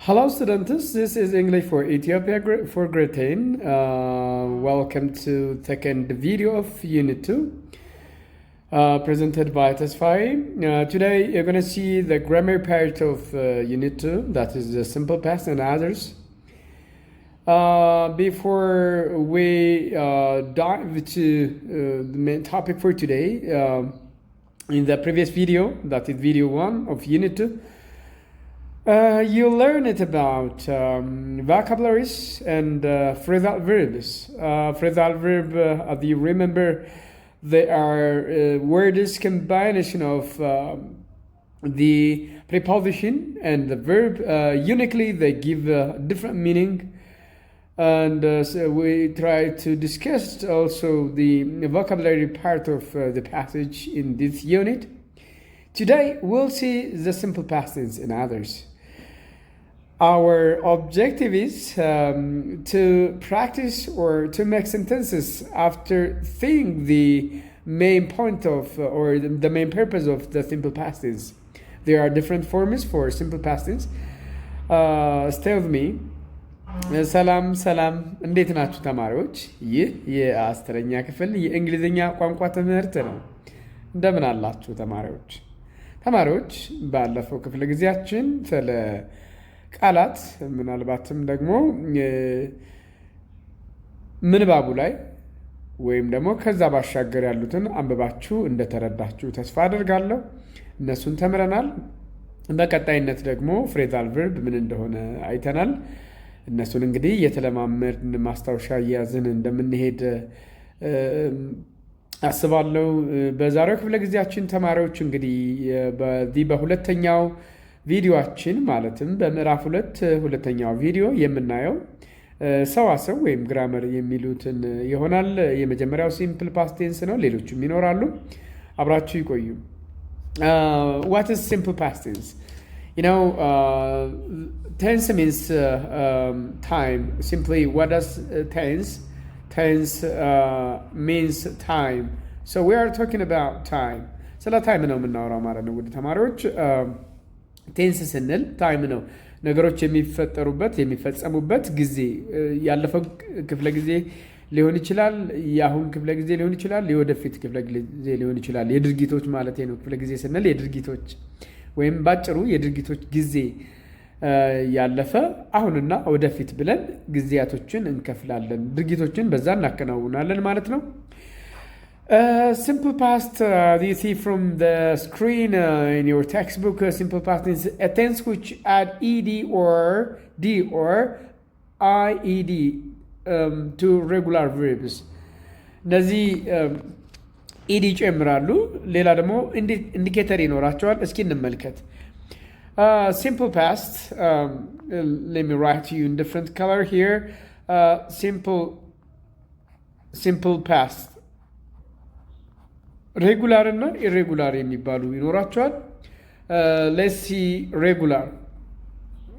Hello, students. This is English for Ethiopia for grade 10. Welcome to second video of Unit 2, presented by Tesfai. Today, you're going to see the grammar part of Unit 2, that is the simple past and others. Before we dive to the main topic for today, in the previous video, that is video 1 of Unit 2, you learn it about vocabularies and phrasal verbs. Phrasal verb, do you remember, they are words combination of the preposition and the verb. Uniquely, they give a different meaning. And so we try to discuss also the vocabulary part of the passage in this unit. Today, we'll see the simple past tense and others. Our objective is to practice or to make sentences after seeing the main point of or the main purpose of the simple past tense. There are different forms for simple past tense. Stay with me. ሰላም እንዴት ናችሁ ተማሪዎች? ይህ የአስረኛ ክፍል የእንግሊዝኛ ቋንቋ ትምህርት ነው። እንደምን አላችሁ ተማሪዎች ባለፈው ክፍለ ጊዜያችን ስለ ቃላት ምናልባትም ደግሞ ምንባቡ ላይ ወይም ደግሞ ከዛ ባሻገር ያሉትን አንብባችሁ እንደተረዳችሁ ተስፋ አደርጋለሁ። እነሱን ተምረናል። በቀጣይነት ደግሞ ፍሬዛል ቨርብ ምን እንደሆነ አይተናል። እነሱን እንግዲህ የተለማመድን ማስታወሻ እያዝን እንደምንሄድ አስባለሁ። በዛሬው ክፍለ ጊዜያችን ተማሪዎች እንግዲህ በዚህ በሁለተኛው ቪዲዮአችን ማለትም በምዕራፍ ሁለተኛው ቪዲዮ የምናየው ሰዋሰው ወይም ግራመር የሚሉትን ይሆናል። የመጀመሪያው ሲምፕል ፓስት ቴንስ ነው። ሌሎችም ይኖራሉ። አብራችሁ ይቆዩ። What is simple past tense? You know, tense means time. Simply, what does tense? Tense means time. So we are talking about time. ስለ ታይም ነው የምናወራው ማለት ነው ውድ ተማሪዎች። ቴንስ ስንል ታይም ነው ነገሮች የሚፈጠሩበት የሚፈጸሙበት ጊዜ። ያለፈው ክፍለ ጊዜ ሊሆን ይችላል፣ የአሁን ክፍለ ጊዜ ሊሆን ይችላል፣ የወደፊት ክፍለ ጊዜ ሊሆን ይችላል። የድርጊቶች ማለት ነው። ክፍለ ጊዜ ስንል የድርጊቶች ወይም ባጭሩ የድርጊቶች ጊዜ ያለፈ አሁንና ወደፊት ብለን ጊዜያቶችን እንከፍላለን። ድርጊቶችን በዛ እናከናውናለን ማለት ነው። Simple past, you see from the screen in your textbook, simple past is a tense which add ed or d or ied to regular verbs. እነዚህ ኢዲ ይጨምራሉ። ሌላ ደግሞ ኢንዲኬተር ይኖራቸዋል። እስኪ እንመልከት። Simple past, let me write to you in different color here. Simple past ሬጉላር እና ኢሬጉላር የሚባሉ ይኖራቸዋል። let's see regular,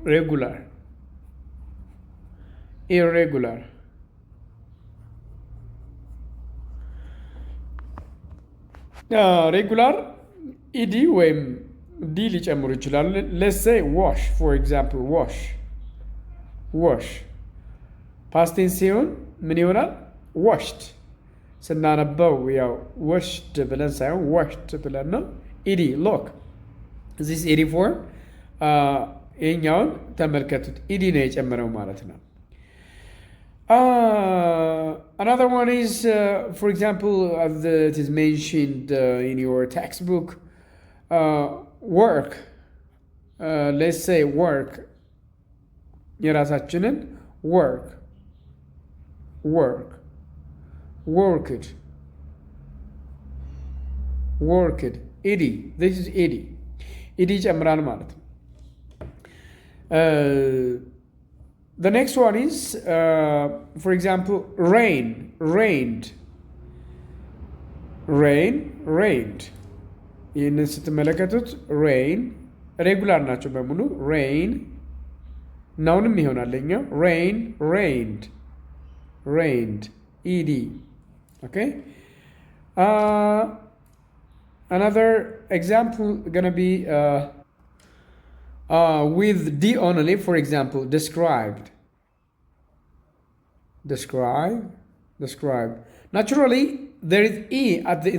irregular. ሬጉላር ኢዲ ወይም ዲ ሊጨምሩ ይችላሉ። let's say wash, for example, wash past tense ሲሆን ምን ይሆናል? washed ስናነበው ያው washed ብለን ሳይሆን washed ብለን ነው። ኢዲ look, this ኢዲ form ይሄኛውን ተመልከቱት። ኢዲ ነው የጨመረው ማለት ነው። Another one is, for example, as it is mentioned in your textbook, work. Let's say work. የራሳችንን worked. ኢዲ this is ኢዲ ጨምራል ማለት ነው። The next one is, for example, rained. ይህንን ስትመለከቱት rain ሬጉላር ናቸው በሙሉ። rain ናውንም ይሆናል ለኛው rained ed. Okay. Another example gonna be with D only, for example, described. Describe. Naturally, there is E at the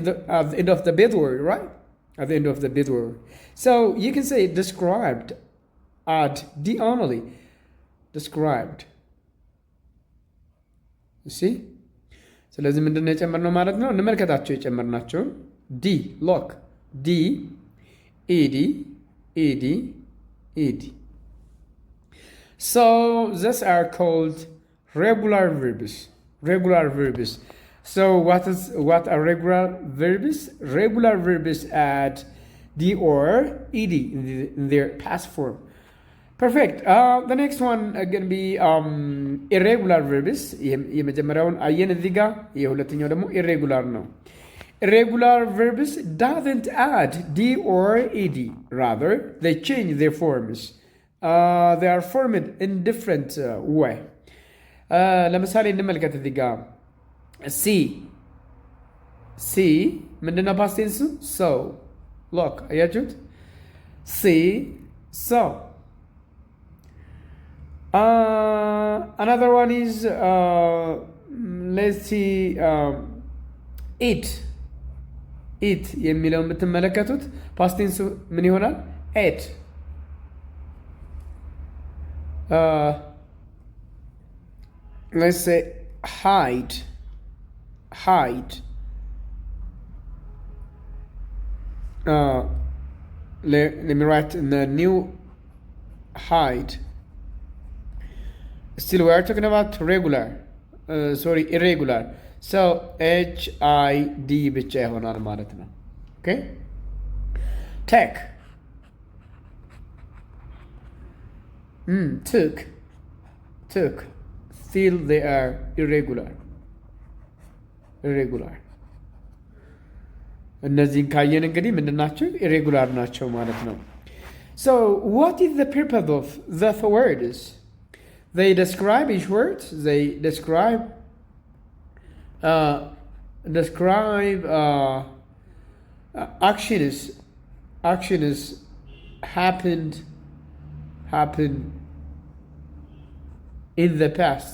end of the bid word, right? At the end of the bid word. So you can say described, add D only. Described. You see? ስለዚህ ምንድን ነው የጨመርነው ማለት ነው? እንመልከታቸው የጨመርናቸውን ዲ ሎክ ዲ ኢዲ ኢዲ So these are called regular verbs. So what are regular verbs? Regular verbs add D or ed in their past form. Perfect. The next one going to be irregular verbs. የመጀመሪያውን አየን እዚህ ጋር የሁለተኛው ደግሞ irregular ነው። Irregular verbs doesn't add D or ed. Rather, they change their forms. They are formed in different way. ለምሳሌ እንመልከት እዚህ ጋር ሲ ምንድነው ፓስት ቴንሱ? so look አያችሁት? so another one is let's see eat የሚለውን ብትመለከቱት ፓስት ቴንሱ ምን ይሆናል? ate let's say hide let me write in the new hide. Still we are talking about irregular. So HID ብቻ ይሆናል ማለት ነው። Okay? take took still they are irregular እነዚህን ካየን እንግዲህ ምንድን ናቸው? irregular ናቸው ማለት ነው። So what is the purpose of the words? They describe each word. They describe actions happened in the past.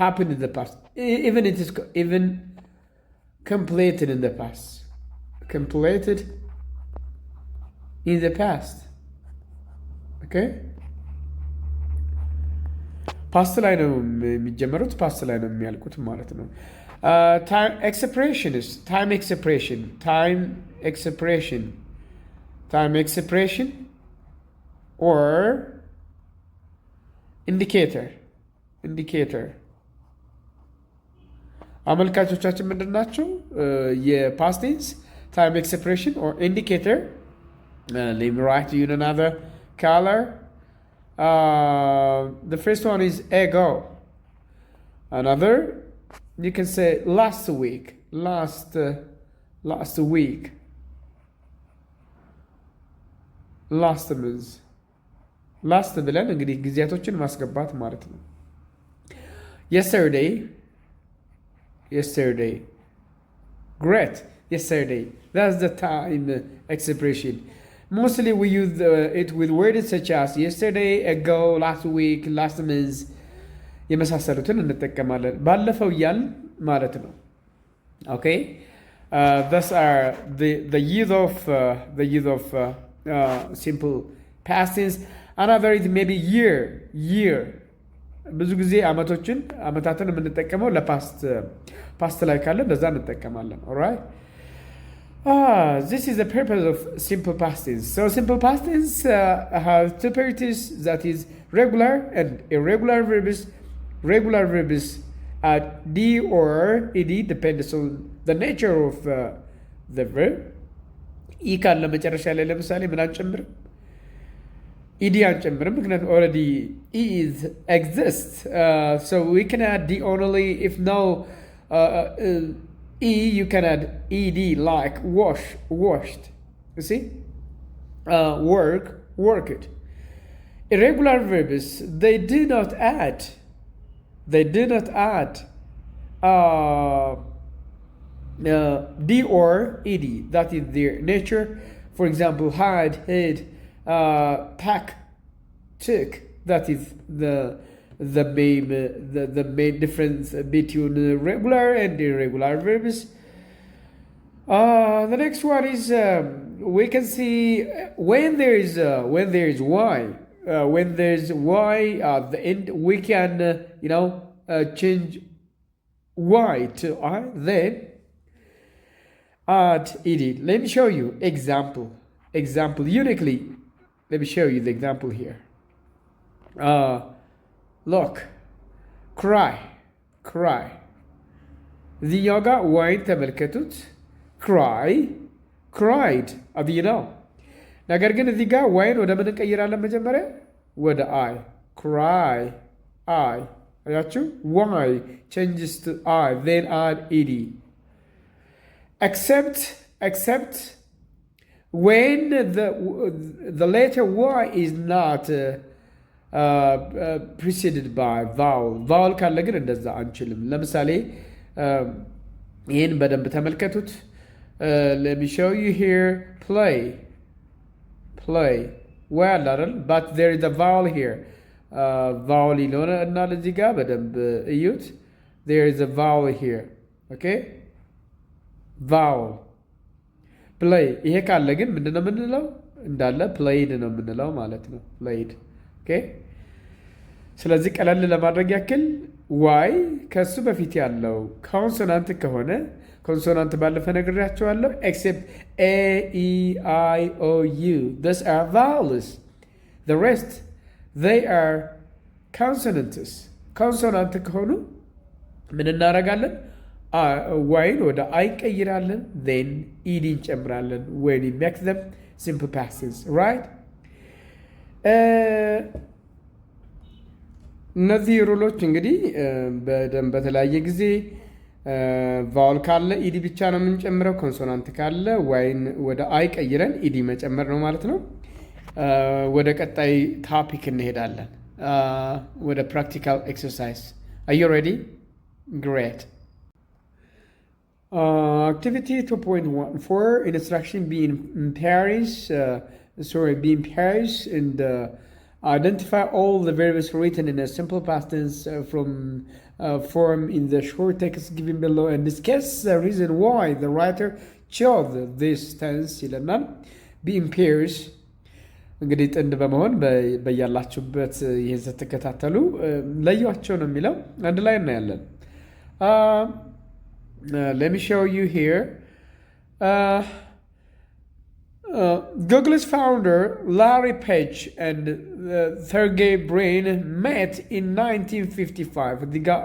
Happened in the past. Even completed in the past. Completed in the past. Okay? ፓስት ላይ ነው የሚጀመሩት፣ ፓስት ላይ ነው የሚያልቁት ማለት ነው። time expression or indicator አመልካቾቻችን ምንድን ናቸው? የፓስት ቴንስ time expression or indicator. Let me write you in another color. The first one is ago. Another, you can say last week. Last means last ብለን እንግዲህ ጊዜያቶችን ማስገባት ማለት ነው። yesterday great. Yesterday, that's the time expression. Mostly we use it with words such as yesterday, ago, last week, last month. የመሳሰሉትን እንጠቀማለን። ባለፈው እያል ማለት ነው። Okay? Those are the use of simple past tense. Another is maybe year. ብዙ ጊዜ አመታትን የምንጠቀመው ለፓስት ላይ ካለ እንደዛ እንጠቀማለን። Alright? This is the purpose of simple past tense. So simple past tense have two parties, that is regular and irregular verbs. Regular verbs add D or ed depends on the nature of the verb. E ካለ መጨረሻ ላይ ለምሳሌ ምን አንጨምርም? ed አንጨምርም፣ ምክንያቱም already E exists. So we can add D only. If no E, you can add ed, like washed. You see? Worked. Irregular verbs, they do not add D or ed. That is their nature. For example, had, had, pack, took. That is the main difference between regular and irregular verbs. The next one is we can see when there is y. When there's y at the end, we can change y to I, then add ed. Let me show you example uniquely. Let me show you the example here. Look, cry. እዚህኛው ጋር ዋይን ተመልከቱት። cry, cried አብይ ነው። ነገር ግን እዚህ ጋር ዋይን ወደ ምን እንቀይራለን? መጀመሪያ ወደ አይ cry, I አያችሁ? y changes to I, then add ed. Except when the letter y is not preceded by vowel ካለ ግን እንደዛ አንችልም። ለምሳሌ ይህን በደንብ ተመልከቱት። let me show you here. play well አይደል? but there is a vowel here. vowel ይለሆነ እና ለዚህ ጋር በደንብ እዩት። there is a vowel here. okay, vowel play። ይሄ ካለ ግን ምንድነው የምንለው? እንዳለ played ነው የምንለው ማለት ነው። played okay። ስለዚህ ቀለል ለማድረግ ያክል ዋይ ከሱ በፊት ያለው ኮንሶናንት ከሆነ ኮንሶናንት ባለፈ ነግሬያቸዋለሁ። except a e i o u, those are vowels. the rest they are consonants. ኮንሶናንት ከሆኑ ምን እናደርጋለን? ዋይን ወደ አይ ቀይራለን፣ then ed እንጨምራለን when we make them simple passes, right? እነዚህ ሩሎች እንግዲህ በደንብ በተለያየ ጊዜ ቫውል ካለ ኢዲ ብቻ ነው የምንጨምረው። ኮንሶናንት ካለ ዋይን ወደ አይ ቀይረን ኢዲ መጨመር ነው ማለት ነው። ወደ ቀጣይ ታፒክ እንሄዳለን፣ ወደ ፕራክቲካል ኤክሰርሳይዝ። አር ዩ ሬዲ? ግሬት። activity 2.14 instruction be in pairs and identify all the verbs written in a simple past tense from form in the short text given below and discuss the reason why the writer chose this tense ይለናል። be in pairs እንግዲህ ጥንድ በመሆን በያላችሁበት ይህን ስትከታተሉ ለያቸው ነው የሚለው። አንድ ላይ እናያለን። let me show you here. Google's founder Larry Page and Sergey Brin met in 1955. እዚህ ጋር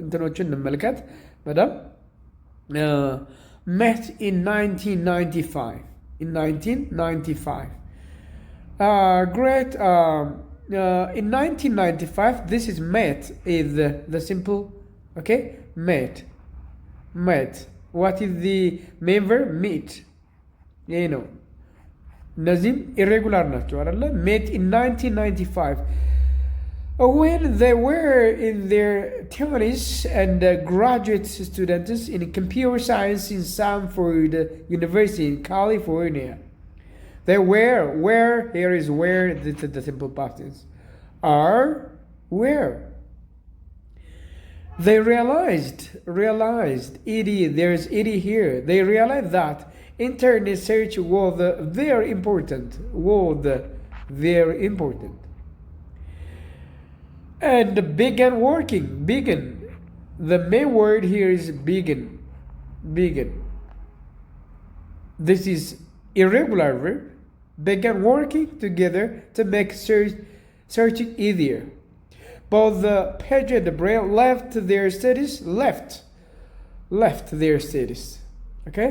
እንትኖችን እንመልከት በደምብ። met in 1995. In 1995. Great. In 1995, this is met is the simple, okay? Met. What is the main verb? meet. You know. እነዚህም ኢሬጉላር ናቸው አይደለ? met in 1995 when they were in their 20s and graduate students in computer science in Stanford University in California. They were where, here is where, this is the simple past tense, are where. They realized ed, there's ed here. They realized that internet search was very important. And began working. The main word here is begin. This is irregular verb. Began working together to make searching easier. Both Page and Brin left their studies. Okay?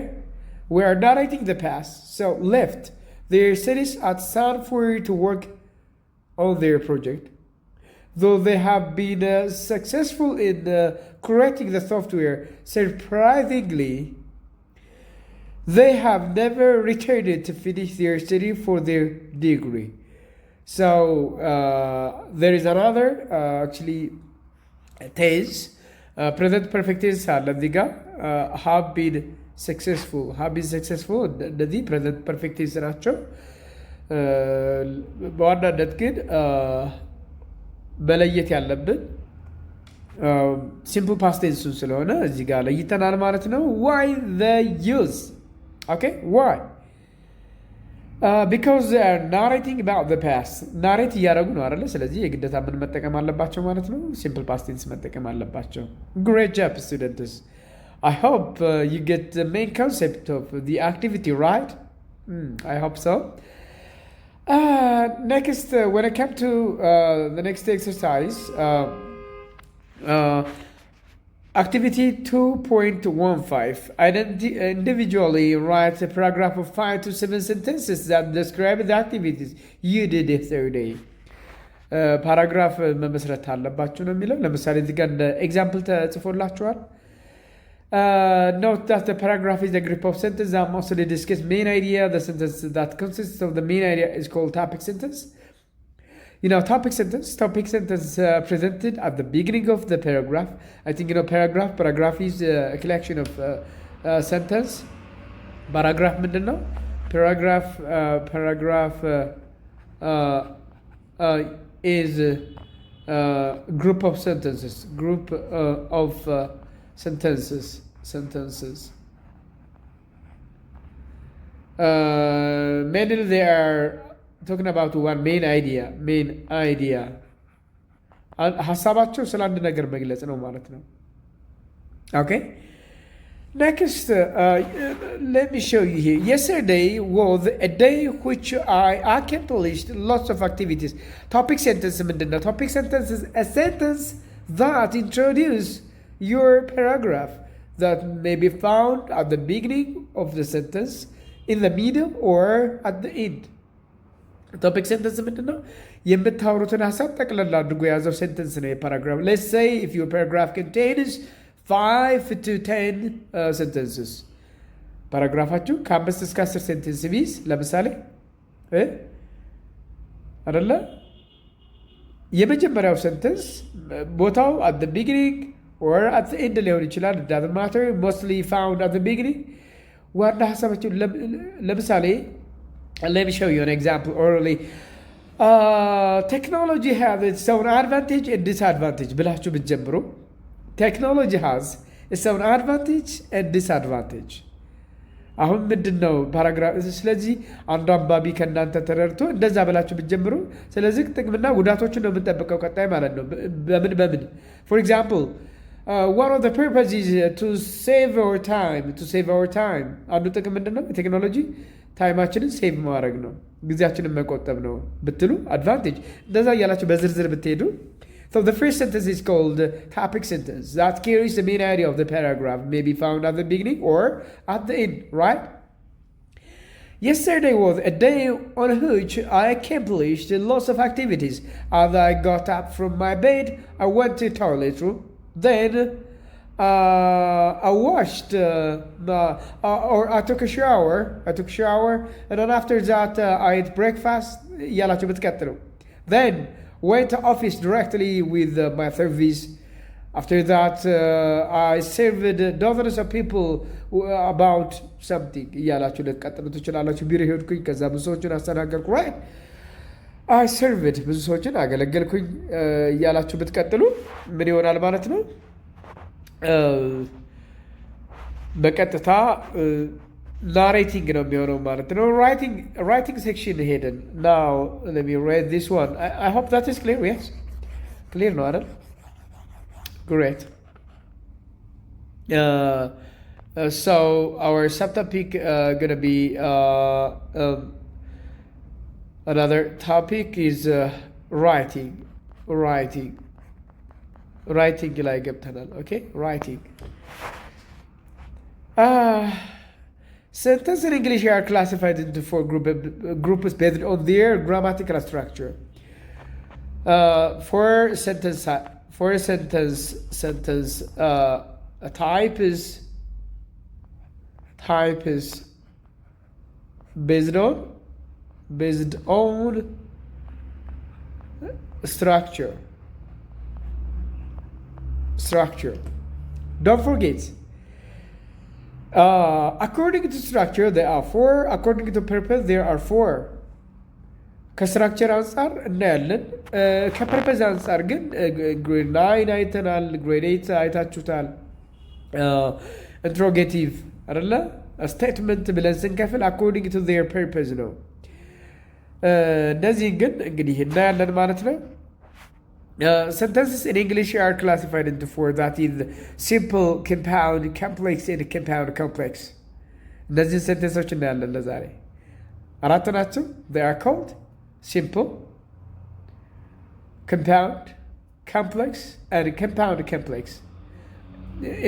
We are narrating the past, so left their studies at Stanford to work on their project. Though they have been successful in correcting the software, surprisingly, they have never returned to finish their study for their degree. So there is another actually tense, present perfect tense አለ እዚህ ጋር have been successful እነዚህ ፕሬዘንት ፐርፌክት ቴንስ ናቸው። በዋናነት ግን መለየት ያለብን ሲምፕል ፓስት ቴንሱን ስለሆነ እዚህ ጋር ለይተናል ማለት ነው። why the use okay why because they are narrating about the past ናሬት እያደረጉ ነው አይደለ? ስለዚህ የግዴታ ምን መጠቀም አለባቸው ማለት ነው? ሲምፕል ፓስት ቴንስ መጠቀም አለባቸው። great job students. I hope you get the main concept of the activity right. I hope so. Next, when I come to the next exercise, activity 2.15, individually write a paragraph of 5 to 7 sentences that describe the activities you did yesterday. ፓራግራፍ መመስረት አለባችሁ ነው የሚለው። ለምሳሌ እዚህ ጋር እንደ ኤግዛምፕል ተጽፎላችኋል። Note that the paragraph is a group of sentences that mostly discuss main idea. The sentence that consists of the main idea is called topic sentence. You know, topic sentence presented at the beginning of the paragraph. I think, you know, paragraph is a collection of sentence. Paragraph ምንድን ነው? Paragraph is group of sentences. Sentences. Mainly they are talking about one main idea. ሀሳባቸው ስለ አንድ ነገር መግለጽ ነው ማለት ነው። Okay. Next, let me show you here. Yesterday was a day which I accomplished lots of activities. Topic sentence ምንድን ነው? Topic sentence is a sentence that introduce your paragraph that may be found at the beginning of the sentence, in the middle, or at the end. Topic sentence ምንድን ነው? የምታወሩትን ሀሳብ ጠቅላላ አድርጎ የያዘው ሴንተንስ ነው የፓራግራፍ። Let's say if your paragraph contains 5 to 10 sentences. ፓራግራፋችሁ ከ5 እስከ 10 ሴንተንስ ቢይዝ ለምሳሌ አይደለ? የመጀመሪያው ሴንተንስ ቦታው at the beginning or at the end ሊሆን ይችላል። it doesn't matter, mostly found at the beginning. ዋና ሀሳባችሁ ለምሳሌ let me show you an example orally. Technology has its own advantage and disadvantage ብላችሁ ብትጀምሩ technology has its own advantage and disadvantage. አሁን ምንድን ነው ፓራግራፍ? ስለዚህ አንዱ አንባቢ ከእናንተ ተረድቶ እንደዛ ብላችሁ ብትጀምሩ ስለዚህ ጥቅምና ጉዳቶችን ነው የምንጠብቀው ቀጣይ ማለት ነው። በምን for example, one of the purposes is to save our time. አንዱ ጥቅም ምንድን ነው? ቴክኖሎጂ ታይማችንን ሴቭ ማድረግ ነው፣ ጊዜያችንን መቆጠብ ነው ብትሉ አድቫንቴጅ። እንደዛ እያላችሁ በዝርዝር ብትሄዱ. So the first sentence is called topic sentence that carries the main idea of the paragraph, may be found at the beginning or at the end, right? Yesterday was a day on which I accomplished lots of activities. As I got up from my bed, I went to the toilet room. Then I washed, or I took a shower, and then after that I ate breakfast. Then went to office directly with my service. After that I served dozens of people about something. Right? I served ብዙ ሰዎችን አገለገልኩኝ እያላችሁ ብትቀጥሉ ምን ይሆናል ማለት ነው? በቀጥታ ናሬቲንግ ነው የሚሆነው ማለት ነው። ራይቲንግ ሴክሽን ሄደን now let me read this one. I hope that is clear. Yes, clear ነው አይደል? Great. So our subtopic gonna be another topic is writing ላይ ገብተናል። Okay, writing. Sentences in English are classified into 4 groups based on their grammatical structure. For sentence type is based on structure. Don't forget, According to structure, there are four. According to purpose, there are four. ከስትራክቸር አንጻር እናያለን። ከፐርፐዝ አንጻር ግን ግሬድ 9 አይተናል። ግሬድ 8 አይታችሁታል። ኢንትሮጌቲቭ አይደለ ስቴትመንት ብለን ስንከፍል አኮርዲንግ ቱ ዜር ፐርፐዝ ነው። እነዚህ ግን እንግዲህ እናያለን ማለት ነው። Sentences in English are classified into four. That is simple, compound, complex, and compound complex. እነዚህን ሴንተንሶች እናያለን ለዛሬ አራት ናቸው። They are called simple, compound, complex, and compound complex.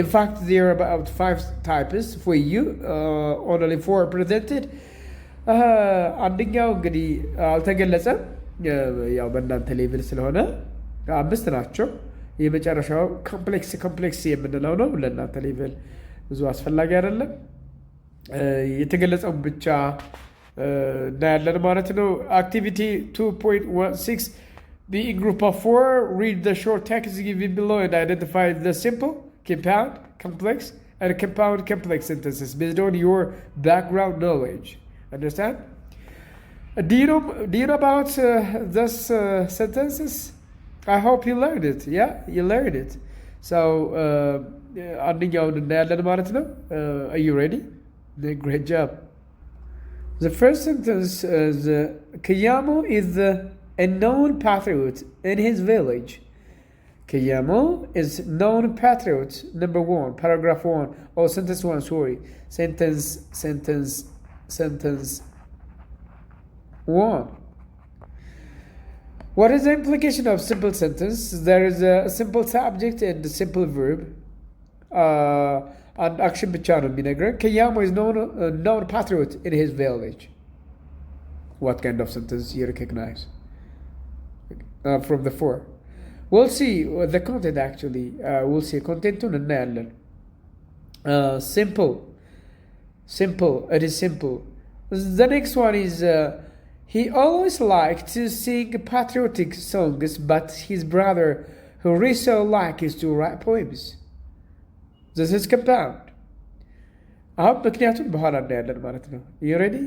In fact, there are about 5 types for you. Only 4 presented. አንደኛው እንግዲህ አልተገለጸም፣ ያው በእናንተ ሌቭል ስለሆነ 5 ናቸው። የመጨረሻው ኮምፕሌክስ የምንለው ነው። ለእናንተ ሌቭል ብዙ አስፈላጊ አይደለም። የተገለጸው ብቻ እናያለን ማለት ነው። Activity 2.16 be in group of 4. Read the short text given below and identify the simple, compound, complex, and compound complex sentences based on your background knowledge. Understand? Do you know about these sentences? I hope you learned it. Yeah, you learned it. So, አንደኛውን እናያለን ማለት ነው። Are you ready? Great job. The first sentence is Kayamo is a known patriot in his village. Kayamo is known patriot. Number 1, paragraph 1, or sentence 1. Sorry, sentence 1. What is the implication of simple sentence? There is a simple subject and a simple verb. And action ብቻ ነው የሚነግረን። Kayamo is known patriot in his village. What kind of sentence you recognize from the 4? We'll see the content actually. We'll see content እናያለን። Simple. It is simple. The next one is he always liked to sing patriotic songs, but his brother who also likes to write poems. This is compound. አሁን ምክንያቱን በኋላ እናያለን ማለት ነው። You ready?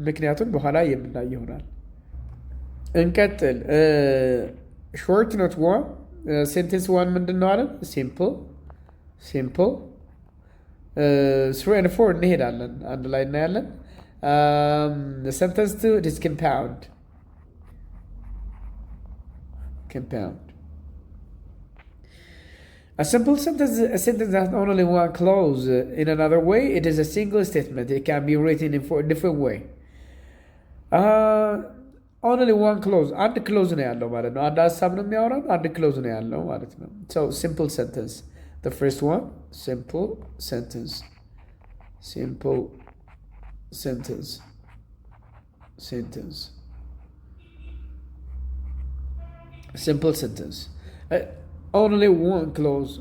ምክንያቱን በኋላ የምናይ ይሆናል። እንቀጥል። ሾርት ኖት 1 ሴንቴንስ 1 ምንድን ነው አለን? ሲምፕል 3 and 4 እንሄዳለን፣ አንድ ላይ እናያለን። Sentence 2 is compound. A simple sentence, a sentence has only one clause. In another way, it is a single statement. It can be written in a different way. Only one clause. አንድ ክሎዝ ነው ያለው ማለት ነው። አንድ ሀሳብ ነው የሚያወራው፣ አንድ ክሎዝ ነው ያለው ማለት ነው። So simple sentence. The first one, simple sentence. Simple sentence. Simple sentence. Only one clause.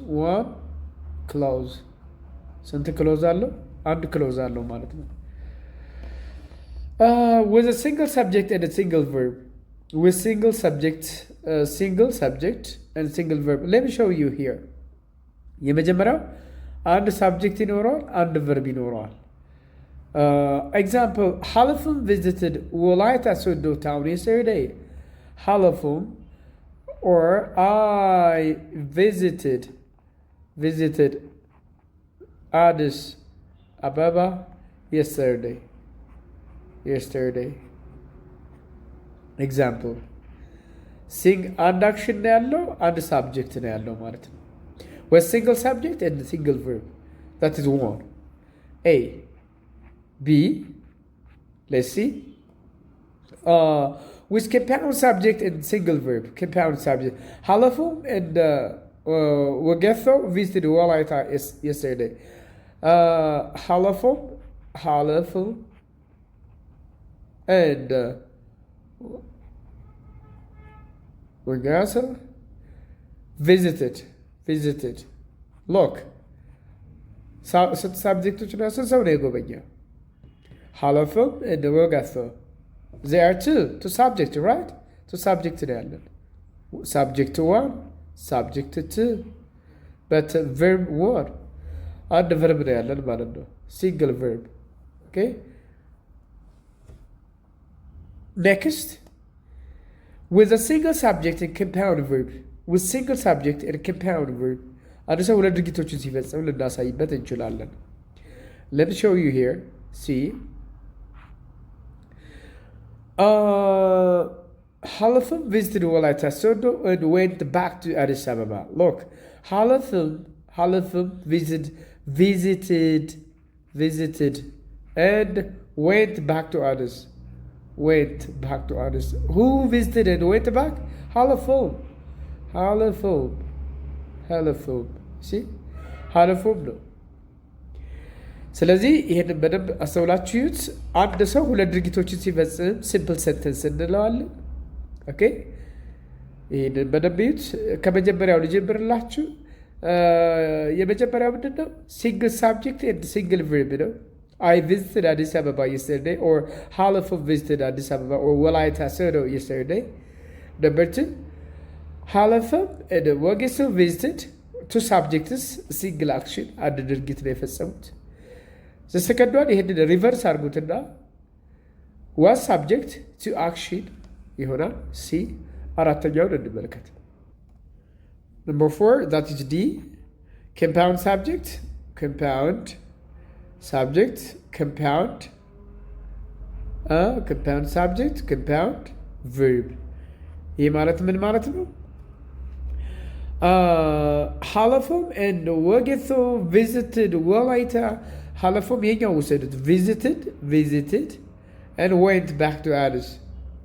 ስንት ክሎዝ አለው? አንድ ክሎዝ አለው ማለት ነው። With a single subject and a single verb. With single subject and single verb. Let me show you here. የመጀመሪያው አንድ ሳብጀክት ይኖረዋል፣ አንድ ቨርብ ይኖረዋል። Example, Halafum visited Wolaita Sodo town yesterday. Halafum, or I visited Addis Ababa yesterday. Example, sing and action ነው ያለው፣ አንድ ሳብጀክት ነው ያለው ማለት ነው። With single subject and single verb. That is 1. A. B. Let's see. With compound subject and single verb. Compound subject. Halafum and Wagetho visited Walaita yesterday. Halafum and Wagetho visited. Look. Subject ነው ሰው ነው የጎበኘው። Halafum and Wagetho. There are two subject, right? Two subject ነው ያለን። Subject to 1, subject to 2. But verb 1. አንድ ቨርብ ነው ያለን ማለት ነው። ሲንግል ቨርብ። ኦኬ ኔክስት with a single subject and compound verb with single subject and compound verb አንድ ሰው ሁለት ድርጊቶችን ሲፈጽም ልናሳይበት እንችላለን። let me show you here. see Halafum visited Walaita Sodo and went back to Addis Ababa. Look, Halafum visited and went back to Addis. Who visited and went back? Halafum. See? Halafum no. ስለዚህ ይሄንን በደንብ አስተውላችሁት። አንድ ሰው ሁለት ድርጊቶችን ሲፈጽም ሲምፕል ሰንተንስ እንለዋለን። ኦኬ ይሄንን በደንብ ይዩት። ከመጀመሪያው ልጀምርላችሁ። የመጀመሪያው ምንድን ነው? ሲንግል ሳብጀክት ኤንድ ሲንግል ቨርብ ነው። I visited Addis Ababa yesterday, or Halafum visited Addis Ababa, or Walaita Sodo yesterday. Number 2, Halafum and Wagesu visited. Two subjects, single action, አንድ ድርጊት ነው የፈጸሙት። The second one ይሄንን ሪቨርስ አድርጉትና was subject to action ይሆናል። ሲ አራተኛውን እንመልከት። Number 4 that is D, compound subject compound subject compound subject compound verb ይህ ማለት ምን ማለት ነው? Halafum and Wagetho visited Walaita. Halafum የኛው ውሰዱት። visited and went back to Addis.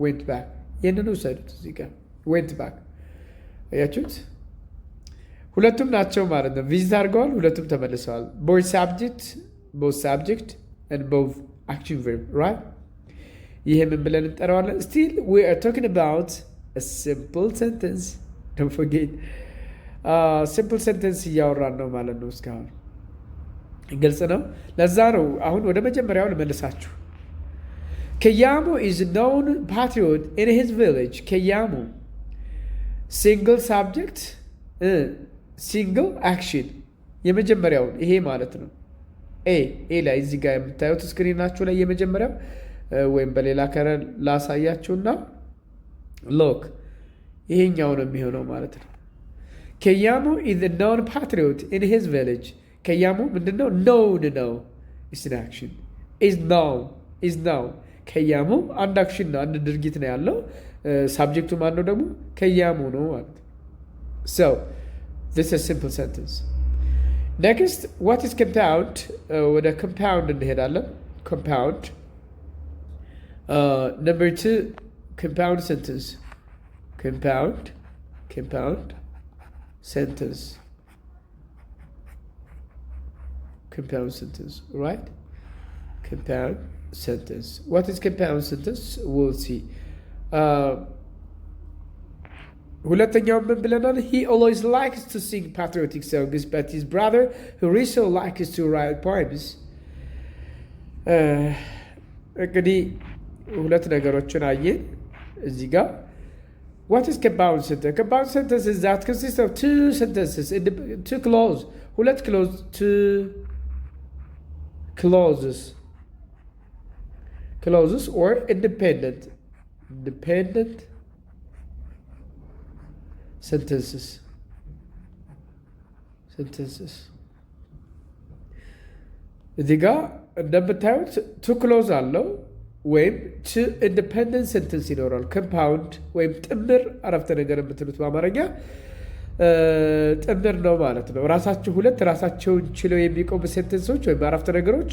went back ይህንን ውሰዱት። እዚህ ጋር went back አያችሁት? ሁለቱም ናቸው ማለት ነው። ቪዚት አድርገዋል፣ ሁለቱም ተመልሰዋል። both subject and both action verb, right? ይሄ ምን ብለን እንጠራዋለን? still we are talking about a simple sentence. don't forget simple sentence እያወራን ነው ማለት ነው። እስካሁን ግልጽ ነው። ለዛ ነው አሁን ወደ መጀመሪያው ልመልሳችሁ። ከያሙ is known patriot in his village. ከያሙ single subject single action የመጀመሪያው ይሄ ማለት ነው። ኤ ላይ እዚህ ጋር የምታዩት ስክሪናችሁ ላይ የመጀመሪያው ወይም በሌላ ከለር ላሳያችሁና ሎክ ይሄኛው ነው የሚሆነው ማለት ነው። ከያሙ is a known patriot in his village. ከያሙ ምንድነው? known ነው። is an action is known ከያሙ አንድ አክሽን ነው፣ አንድ ድርጊት ነው ያለው። ሳብጀክቱ ማን ነው ደግሞ? ከያሙ ነው ማለት። so this is a simple sentence. next what is compound? ወደ compound እንሄዳለን። compound number 2 compound sentence compound sentence compound sentence, right? compound sentence. what is compound sentence? we'll see. ሁለተኛው ምን ብለናል? he always likes to sing patriotic songs, but his brother who also likes to write poems. እንግዲህ ሁለት ነገሮችን አየን እዚህ ጋር። what is compound sentence? compound sentence is that consists of two sentences, two clauses, ሁለት clauses or independent sentences. እዚህ ጋር እንደምታዩት ቱ ክሎዝ አለው ወይም ቱ ኢንዲፔንደንት ሴንተንስ ይኖራል። ኮምፓውንድ ወይም ጥምር አረፍተ ነገር የምትሉት በአማርኛ ጥምር ነው ማለት ነው። ሁለት ራሳቸውን ችለው የሚቆሙ ሴንተንሶች ወይም አረፍተ ነገሮች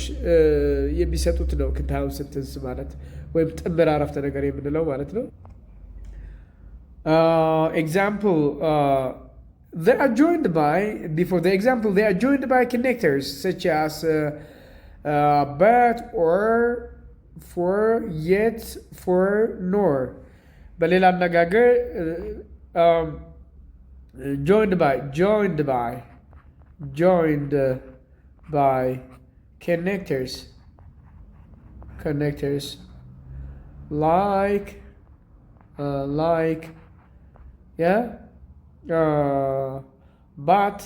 የሚሰጡት ነው ኮምፓውንድ ሴንተንስ ማለት ወይም ጥምር አረፍተ ነገር የምንለው ማለት ነው። example they are joined by connectors such as but, or, for, yet, for, nor. በሌላ አነጋገር joined by connectors like but,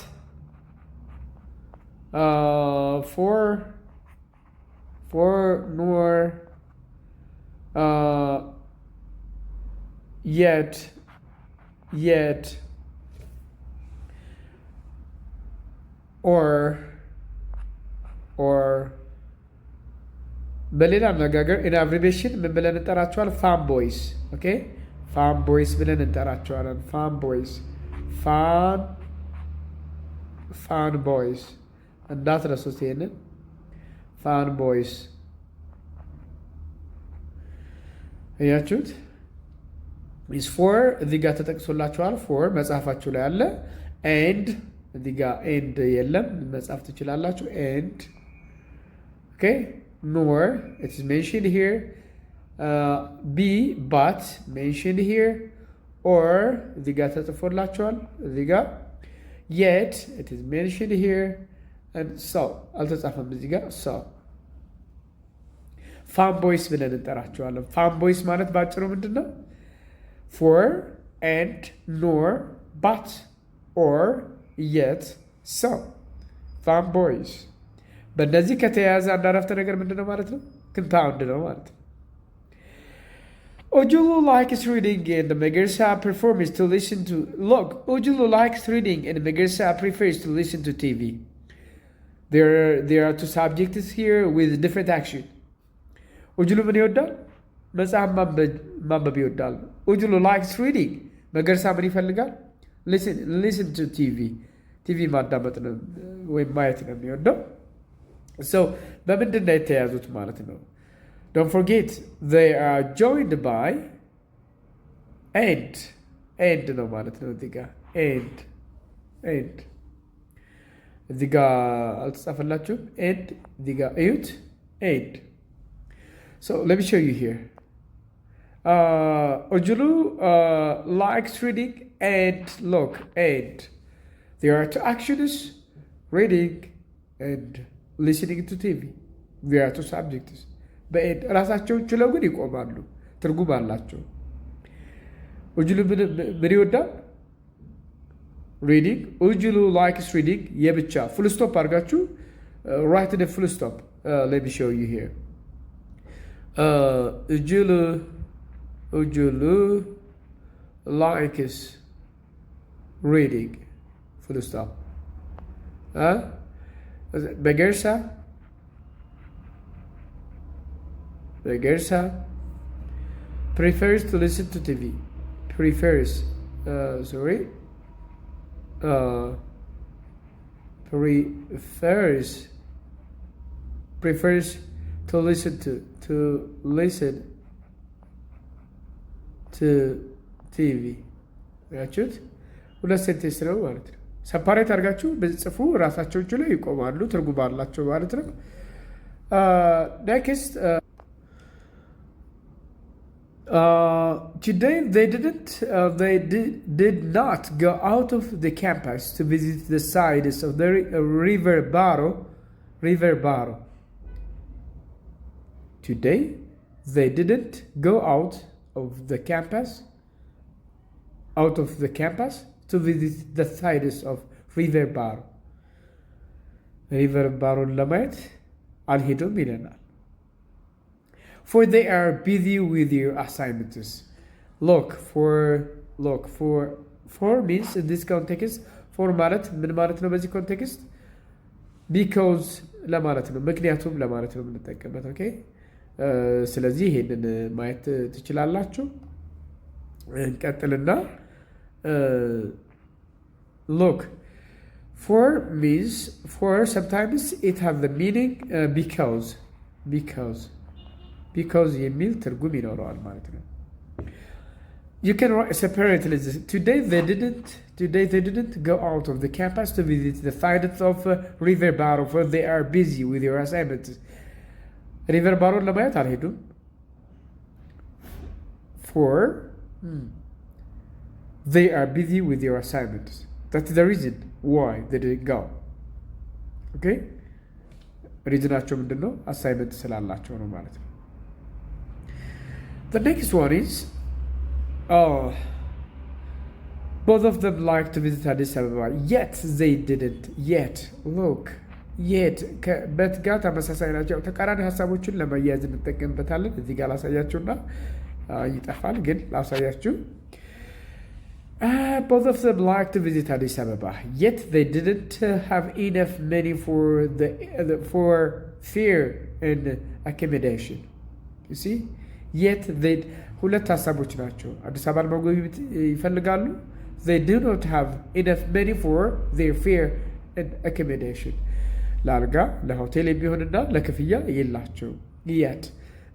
for nor yet or በሌላ አነጋገር ኢን አብሪቬሽን ምን ብለን እንጠራቸዋል? ፋን ቦይስ። ኦኬ ፋን ቦይስ ብለን እንጠራቸዋለን። ፋን ቦይስ ፋን ቦይስ እንዳትረሱት ይሄንን ፋን ቦይስ እያችሁት ኢስ ፎር እዚህ ጋር ተጠቅሶላችኋል። ፎር መጽሐፋችሁ ላይ አለ። ኤንድ እዚህ ጋር ኤንድ የለም መጻፍ ትችላላችሁ። ኤንድ ኦኬ ኖር it is mentioned here. be but mentioned here. or እዚህ ጋር ተጽፎላችኋል። እዚህ ጋር yet it is mentioned here. and so አልተጻፈም እዚህ ጋር so ፋን ቦይስ ብለን እንጠራቸዋለን። ፋን ቦይስ ማለት ባጭሩ ምንድን ነው? for and nor but or yet so ፋን ቦይስ በእነዚህ ከተያያዘ አንድ አረፍተ ነገር ምንድን ነው ማለት ነው? ኮምፓውንድ ነው ማለት ነው። ኦጁሉ likes reading and Megersa prefers to listen to look. Ojulu likes reading and Megersa prefers to listen to TV. There are two subjects here with different action. ኦጁሉ ምን ይወዳል? መጽሐፍ ማንበብ ይወዳል። ኦጁሉ likes reading. መገርሳ ምን ይፈልጋል? listen to ቲቪ ማዳመጥ ነው ወይም ማየት ነው የሚወደው። so በምንድን ነው የተያዙት ማለት ነው? don't forget they are joined by and ነው ማለት ነው። እዚህ ጋር and እዚህ ጋር አልተጻፈላችሁም? and እዚህ ጋር እዩት and so let me show you here. Ojulu likes reading and look and there are two actions reading and listening to TV. There are two subjects. በኤድ ራሳቸውን ችለው ግን ይቆማሉ። ትርጉም አላቸው። ኦጁሉ ምን ይወዳል? ሪዲንግ። ኦጁሉ ላይክስ ሪዲንግ የብቻ ፉል ስቶፕ አድርጋችሁ ራይት ደ ፉል ስቶፕ ሌት ሚ ሾው ዩ ሂር ኦጁሉ ላይክስ ሪዲንግ ፉል ስቶፕ Megersa prefers to listen to TV. Prefers to listen to TV. ያችሁት ሁለት ሴንቴንስ ነው ማለት ነው። ሰፓሬት አድርጋችሁ በጽፉ ራሳቸው ችለው ይቆማሉ። ትርጉም አላቸው ማለት ነው። ኔክስት today they did not go out of the campus to visit the sides of the river Baro. Today they didn't go out of the campus to visit the sides of river Baro. river Baro ለማየት አልሄዱም ይለናል። For they are busy with their assignments. Look for means in this context for ማለት ምን ማለት ነው? በዚህ ኮንቴክስት because ለማለት ነው፣ ምክንያቱም ለማለት ነው የምንጠቀምበት። ኦኬ ስለዚህ ይሄንን ማየት ትችላላችሁ። እንቀጥልና look for means for sometimes it has the meaning because የሚል ትርጉም ይኖረዋል ማለት ነው። You can separate it. Today they didn't go out of the campus to visit the sites of river Baro for they are busy with their assignments. river Baro ለማየት አልሄዱም። For they are busy with their assignments. That's the reason why they didn't go. Okay? ሪዝናቸው ምንድን ነው? አሳይመንት ስላላቸው ነው ማለት ነው። The next one is both of them like to visit Addis Ababa, yet they didn't. Yet, look, የት በት ጋር ተመሳሳይ ናቸው። ተቃራኒ ሀሳቦችን ለመያዝ እንጠቀምበታለን። እዚህ ጋር ላሳያችሁና ይጠፋል፣ ግን ላሳያችሁ። Both of them liked to visit Addis Ababa, yet they didn't have enough money for fare and accommodation. You see? Yet they ሁለት ሀሳቦች ናቸው። አዲስ አበባን መጎብኘት ይፈልጋሉ። They do not have enough money for their fare and accommodation. ለአልጋ ለሆቴል የሚሆንና ለክፍያ የላቸው። የት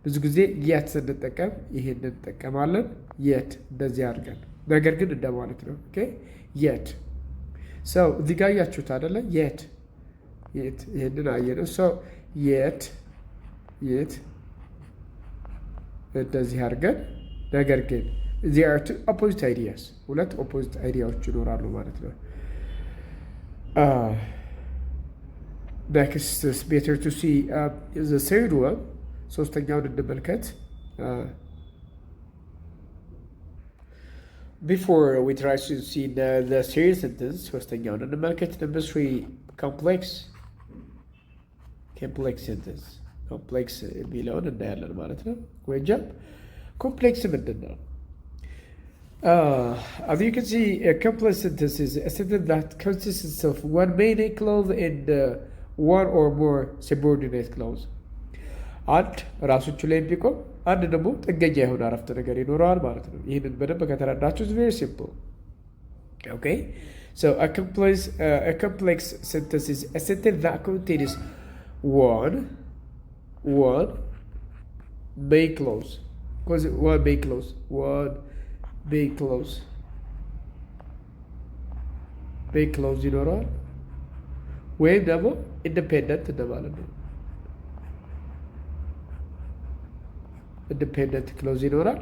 ብዙ ጊዜ የት ስንጠቀም ይሄን እንጠቀማለን። የት እንደዚህ አድርገን ነገር ግን እንደማለት ነው። ኦኬ የት ሰው እዚህ ጋር ያችሁት አይደለ? የት ይሄንን አየነው። ሰው የት እንደዚህ አድርገን ነገር ግን there are two opposite ideas ሁለት opposite አይዲያዎች ይኖራሉ ማለት ነው። Next is better to see the third one ሶስተኛውን እንመልከት። Before we try to see the series sentence ሶስተኛውን እንመልከት። Number 3 complex sentence ኮምፕሌክስ የሚለውን እናያለን ማለት ነው። Great job. ኮምፕሌክስ ምንድን ነው? As you can see, a complex sentence is a sentence that consists of one main clause and one or more subordinate clause. አንድ ራሱን ችሎ የሚቆም አንድ ደግሞ ጥገኛ የሆነ አረፍተ ነገር ይኖረዋል ማለት ነው። ይህንን በደንብ ከተረዳችሁ is very simple. Okay? So a complex sentence is a sentence that contains one main clause. One main clause ይኖረዋል ወይም ደግሞ ኢንዲፔንደንት እንደማለት ነው። ኢንዲፔንደንት ክሎዝ ይኖራል።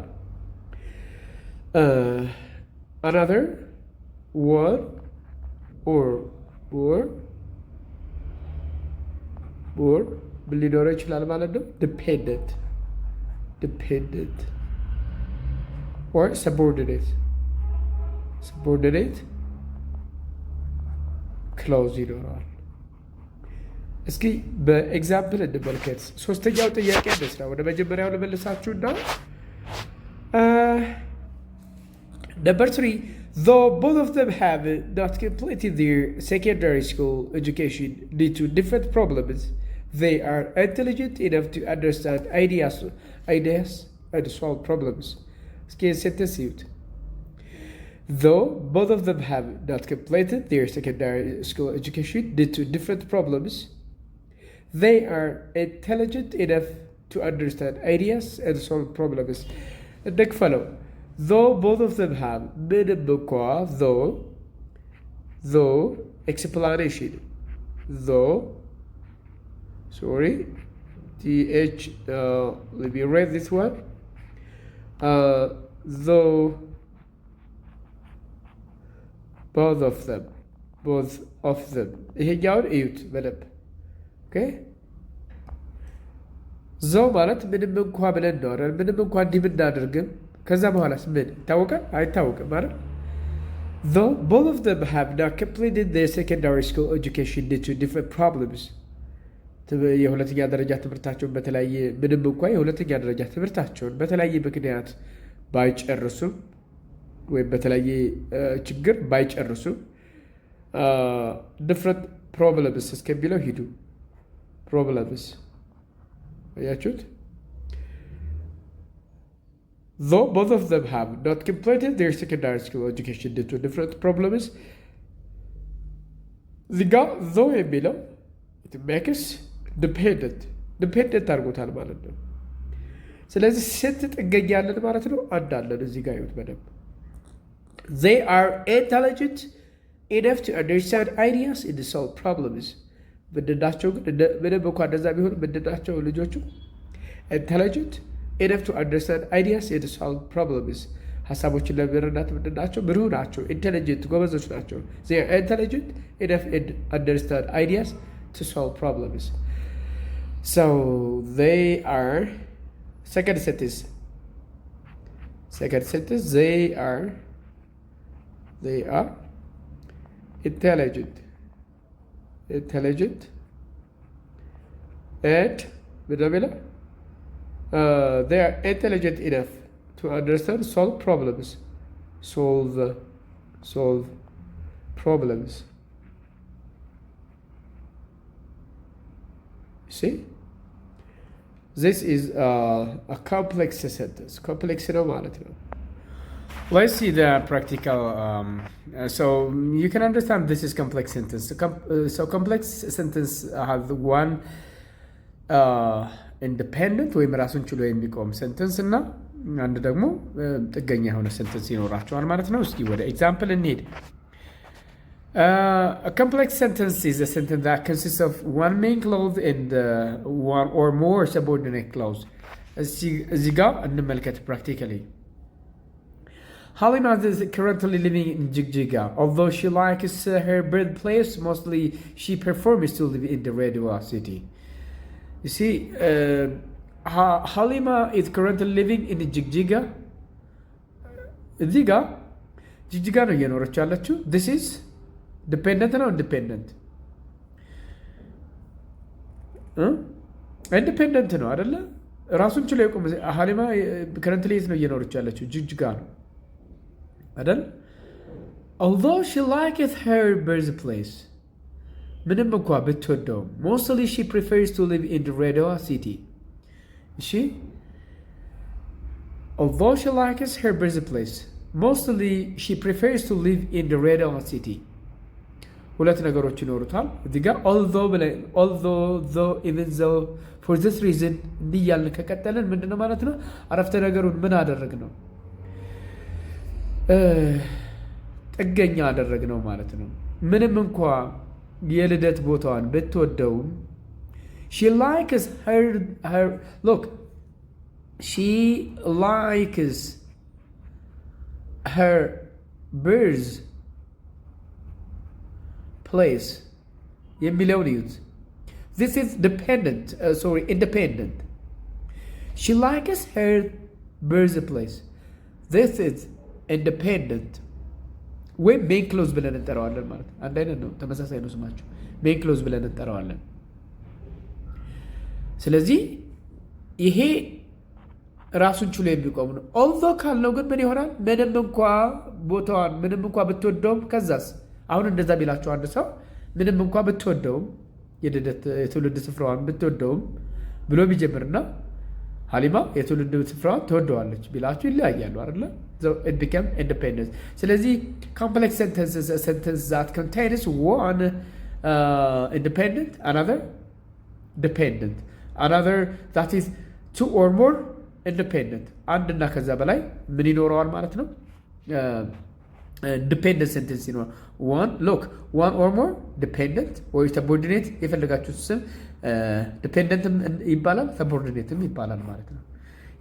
another one or more ምን ሊኖረው ይችላል ማለት ነው። dependent or subordinate ክሎዝ ይኖረዋል። እስኪ በኤግዛምፕል እንመልከት። ሶስተኛው ጥያቄ እንስራ። ወደ መጀመሪያው ልመልሳችሁና Number 3, though both of them have not completed their secondary school education due to different problems, they are intelligent enough to understand ideas and solve problems. እስኪ ሴንተንስ ይዩት። Though both of them have not completed their secondary school education due to different problems, they are intelligent enough to understand ideas and solve problems. እንክፈለው። Though both of them have ምንም እንኳ though explanation let me read this one. Though both of them ይሄኛውን እዩት በደንብ ኦኬ። ዞ ማለት ምንም እንኳ ብለን ነው አይደል? ምንም እንኳ እንዲህ ብናደርግም ከዛ በኋላስ ምን ይታወቃል? አይታወቅም አይደል? Though both of them have not completed their secondary school education due to different problems. የሁለተኛ ደረጃ ትምህርታቸውን በተለያየ ምንም እንኳ የሁለተኛ ደረጃ ትምህርታቸውን በተለያየ ምክንያት ባይጨርሱም ወይም በተለያየ ችግር ባይጨርሱም different problems እስከሚለው ሂዱ። problems አያችሁት? Though both of them have not completed their secondary school education due to different problems, the though የሚለው it makes dependent አድርጎታል ማለት ነው። ስለዚህ ስንት ጥገኛ አለን ማለት ነው? አንድ አለን። እዚህ ጋር ይሁት በደንብ they are intelligent enough to understand ideas and solve problems. ምንድናቸው ግን ምንም እንኳ እንደዛ ቢሆን ምንድናቸው ልጆቹ? intelligent enough to understand ideas and solve problems. ሀሳቦችን ለመረዳት ምንድናቸው? ብሩህ ናቸው። ኢንቴሊጀንት ጎበዞች ናቸው። they are intelligent enough and understand ideas to solve problems. So they are second sentence they are intelligent and they are intelligent enough to understand solve problems. Solve problems. See? This is a complex sentence. Complex ነው ማለት ነው. Let's see the practical. So you can understand this is complex sentence. So complex sentence has one independent ወይም ራሱን ችሎ የሚቆም sentence እና አንድ ደግሞ ጥገኛ የሆነ sentence ይኖራቸዋል ማለት ነው። እስኪ ወደ ኤግዛምፕል እንሂድ. A complex sentence is a sentence that consists of one main clause and one or more subordinate clause. እዚህ ጋር እንመልከት practically. Halima is currently living in Jigjiga. Although she likes her birthplace, mostly she prefers to live in the radio city. You see, Halima is currently living in Jigjiga. Jigjiga ነው እየኖረች ያለችው. This is dependent or independent? Independent ነው አይደለ? ራሱን ችሎ የቆመ ሀሊማ currently የት ነው እየኖረች ያለችው? ጅግጅጋ ነው አይደል? Although she likes her birthplace, ምንም እንኳ ብትወደው, mostly she prefers to live in the radio city. Although she likes her birthplace, mostly she prefers to live in the radio city. ሁለት ነገሮች ይኖሩታል እዚህ ጋር although even though for this reason እንዲህ ያልን ከቀጠልን ምንድነው ማለት ነው? አረፍተ ነገሩን ምን አደረግ ነው? ጥገኛ አደረግ ነው ማለት ነው። ምንም እንኳ የልደት ቦታዋን ብትወደውም she likes her look she likes her birth place የሚለውን ይዩት. This is independent. She likes her birthplace. This is independent. ወይም ሜን ክሎዝ ብለን እንጠራዋለን ማለት ነው። አንድ አይነት ነው፣ ተመሳሳይ ነው ስማቸው። ሜን ክሎዝ ብለን እንጠራዋለን። ስለዚህ ይሄ ራሱን ችሎ የሚቆም ነው። although ካልነው ግን ምን ይሆናል? ምንም እንኳ ቦታዋን ምንም እንኳ ብትወደውም ከዛስ አሁን እንደዛ ቢላችሁ አንድ ሰው ምንም እንኳ ብትወደውም የትውልድ ስፍራዋን ብትወደውም ብሎ ቢጀምርና ሀሊማ የትውልድ ስፍራዋን ትወደዋለች ቢላችሁ ይለያያሉ አይደለ? So it becomes independent. ስለዚህ complex sentences a sentence that contains one independent, another dependent, another that is two or more independent. አንድና ከዛ በላይ ምን ይኖረዋል ማለት ነው? dependent sentence ይኖራል። one or more dependent or subordinate የፈለጋችሁት ስም dependent ይባላል subordinateም ይባላል ማለት ነው።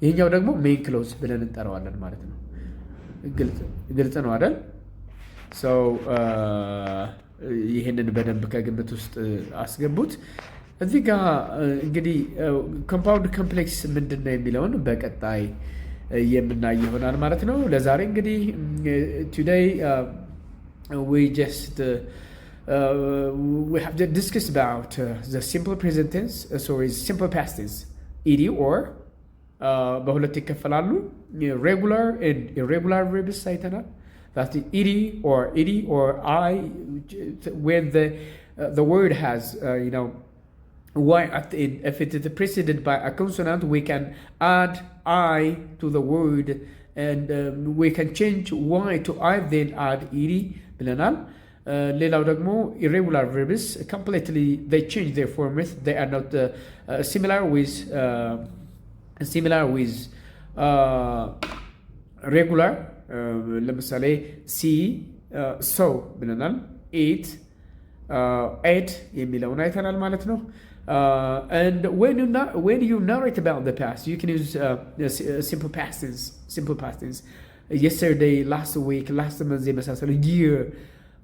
ይሄኛው ደግሞ main clause ብለን እንጠራዋለን ማለት ነው። ግልጽ ነው አይደል? ይሄንን በደንብ ከግምት ውስጥ አስገቡት። እዚህ ጋር እንግዲህ ኮምፓውንድ ኮምፕሌክስ ምንድነው የሚለውን በቀጣይ የምናይ ይሆናል ማለት ነው። ለዛሬ እንግዲህ today we have discussed about the simple present tense, simple past tense, ed or በሁለት ይከፈላሉ። regular and irregular verbs አይተናል። that ed or I when the word has y at the end. If it is preceded by a consonant, we can add I to the word and we can change y to I then add ed ብለናል። ሌላው ደግሞ irregular verbs completely they change their format. They are not similar with regular. ለምሳሌ see so ብለናል። eat ate የሚለውን አይተናል ማለት ነው። And when you narrate about the past, you can use simple past tense. Yesterday, last week, last month, የመሳሰሉ year,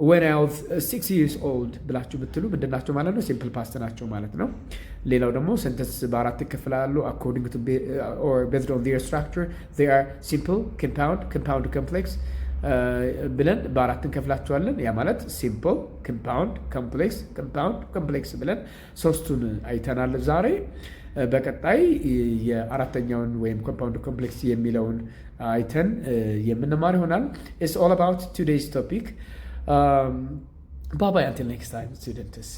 when I was 6 years old ብላችሁ ብትሉ ምንድን ናቸው ማለት ነው? ሲምፕል ፓስት ናቸው ማለት ነው። ሌላው ደግሞ ሰንተንስ በአራት ይከፈላሉ according to or based on their structure. They are simple, compound, complex, ብለን በአራት እንከፍላቸዋለን። ያ ማለት ሲምፕል፣ ኮምፓውንድ፣ ኮምፕሌክስ ብለን ሶስቱን አይተናል ዛሬ። በቀጣይ የአራተኛውን ወይም ኮምፓውንድ ኮምፕሌክስ የሚለውን አይተን የምንማር ይሆናል። ኢትስ ኦል አባውት ቱዴይስ ቶፒክ። ባይ ባይ አንቲል ኔክስት ታይም ስቱደንትስ።